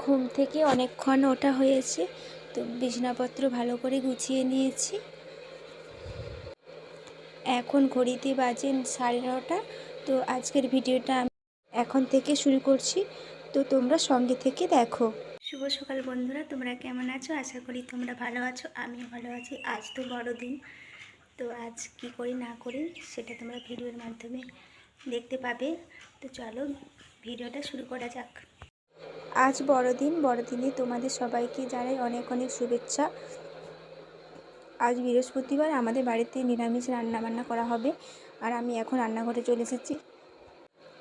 ঘুম থেকে অনেকক্ষণ ওঠা হয়েছে, তো বিছানাপত্র ভালো করে গুছিয়ে নিয়েছি। এখন ঘড়িতে বাজে 9:30। তো আজকের ভিডিওটা আমি এখন থেকে শুরু করছি, তো তোমরা সঙ্গে থেকে দেখো। শুভ সকাল বন্ধুরা, তোমরা কেমন আছো? আশা করি তোমরা ভালো আছো, আমিও ভালো আছি। আজ তো বড়দিন, তো আজ কি করি না করি সেটা তোমরা ভিডিওর মাধ্যমে দেখতে পাবে। তো চলো ভিডিওটা শুরু করা যাক। আজ বড়দিনে তোমাদের সবাইকে জানাই অনেক অনেক শুভেচ্ছা। আজ বৃহস্পতিবার, আমাদের বাড়িতে নিরামিষ রান্নাবান্না করা হবে। আর আমি এখন রান্নাঘরে চলে এসেছি।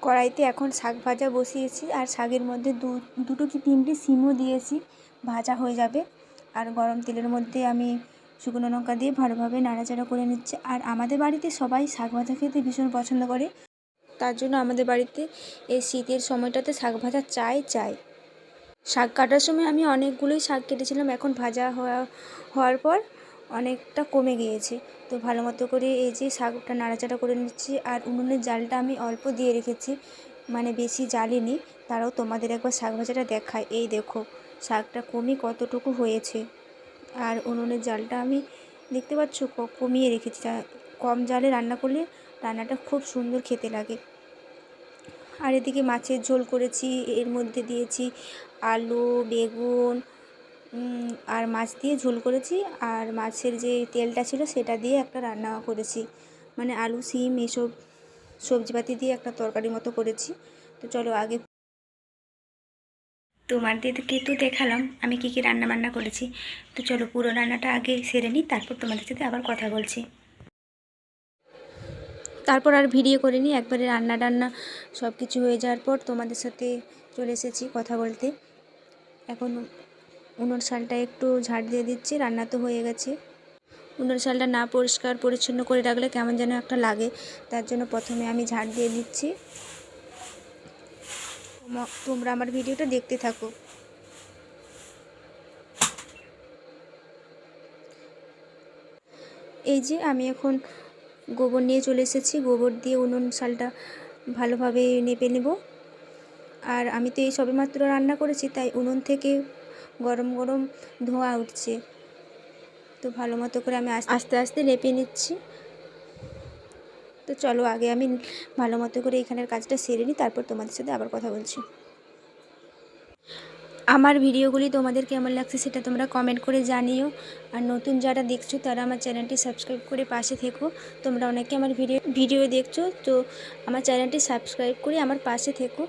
কড়াইতে এখন শাক ভাজা বসিয়েছি, আর শাকের মধ্যে দুটো কি তিনটে সিমও দিয়েছি, ভাজা হয়ে যাবে। আর গরম তেলের মধ্যে আমি শুকনো লঙ্কা দিয়ে ভালোভাবে নাড়াচাড়া করে নিচ্ছি। আর আমাদের বাড়িতে সবাই শাক ভাজা খেতে ভীষণ পছন্দ করে, তার জন্য আমাদের বাড়িতে এই শীতের সময়টাতে শাক ভাজা চাই। শাক কাটার সময় আমি অনেকগুলোই শাক কেটেছিলাম, এখন ভাজা হওয়ার পর অনেকটা কমে গিয়েছে। তো ভালো মতো করে এই যে শাকটা নাড়াচাড়া করে নিচ্ছি। আর উনুনের জালটা আমি অল্প দিয়ে রেখেছি, মানে বেশি জ্বালিনি। তারাও তোমাদের একবার শাক ভাজাটা দেখায়। এই দেখো শাকটা কমে কতটুকু হয়েছে। আর উনুনের জালটা আমি দেখতে পাচ্ছ কমিয়ে রেখেছি। কম জালে রান্না করলে রান্নাটা খুব সুন্দর খেতে লাগে। আর এদিকে মাছের ঝোল করেছি, এর মধ্যে দিয়েছি আলু, বেগুন আর মাছ দিয়ে ঝোল করেছি। আর মাছের যে তেলটা ছিল সেটা দিয়ে একটা রান্না করেছি, মানে আলু সিম এসব সবজিপাতি দিয়ে একটা তরকারি মতো করেছি। তো চলো আগে তোমাদেরকে তো দেখালাম আমি কী রান্না বান্না করেছি। তো চলো পুরো রান্নাটা আগে সেরে নিই, তারপর তোমাদের সাথে আবার কথা বলছি। তারপর আর ভিডিও করিনি, একবারে রান্না সব কিছু হয়ে যাওয়ার পর তোমাদের সাথে চলে এসেছি কথা বলতে। এখন উনুন শালটা একটু ঝাড় দিয়ে দিচ্ছি, রান্না তো হয়ে গেছে। উনুন শালটা না পরিষ্কার পরিচ্ছন্ন করে রাখলে কেমন যেন একটা লাগে, তার জন্য প্রথমে আমি ঝাড় দিয়ে দিচ্ছি। তোমরা আমার ভিডিওটা দেখতে থাকো। এই যে আমি এখন গোবর নিয়ে চলে এসেছি, গোবর দিয়ে উনুন শালটা ভালোভাবে নেপে নেব। আর আমি তো এই সবেমাত্র রান্না করেছি, তাই উনুন থেকে গরম গরম ধোঁয়া উঠছে। তো ভালো মতো করে আমি আস্তে আস্তে নেপে নিচ্ছি। তো চলো আগে আমি ভালো মতো করে এখানের কাজটা সেরে নিই, তারপর তোমাদের সাথে আবার কথা বলছি। আমার ভিডিওগুলি তোমাদের কেমন লাগছে সেটা তোমরা কমেন্ট করে জানিও। আর নতুন যারা দেখছো তারা আমার চ্যানেলটি সাবস্ক্রাইব করে পাশে থেকো। তোমরা অনেকে আমার ভিডিও দেখছো, তো আমার চ্যানেলটি সাবস্ক্রাইব করে আমার পাশে থেকো,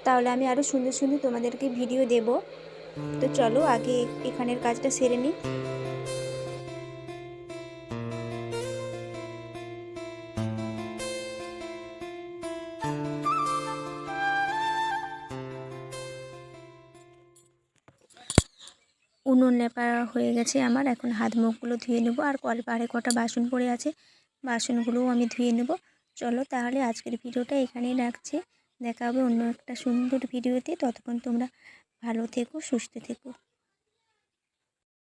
তাহলে আমি আরও সুন্দর সুন্দর তোমাদেরকে ভিডিও দেব। তো চলো আগে এখানের কাজটা সেরে নিই। উনুন লেপা হয়ে গেছে আমার, এখন হাত মুখগুলো ধুয়ে নেবো। আর কলপাড়ে কটা বাসন পড়ে আছে, বাসনগুলোও আমি ধুয়ে নেব। চলো তাহলে আজকের ভিডিওটা এখানেই রাখছি, দেখা হবে অন্য একটা সুন্দর ভিডিওতে। ততক্ষণ তোমরা ভালো থেকো, সুস্থ থেকো।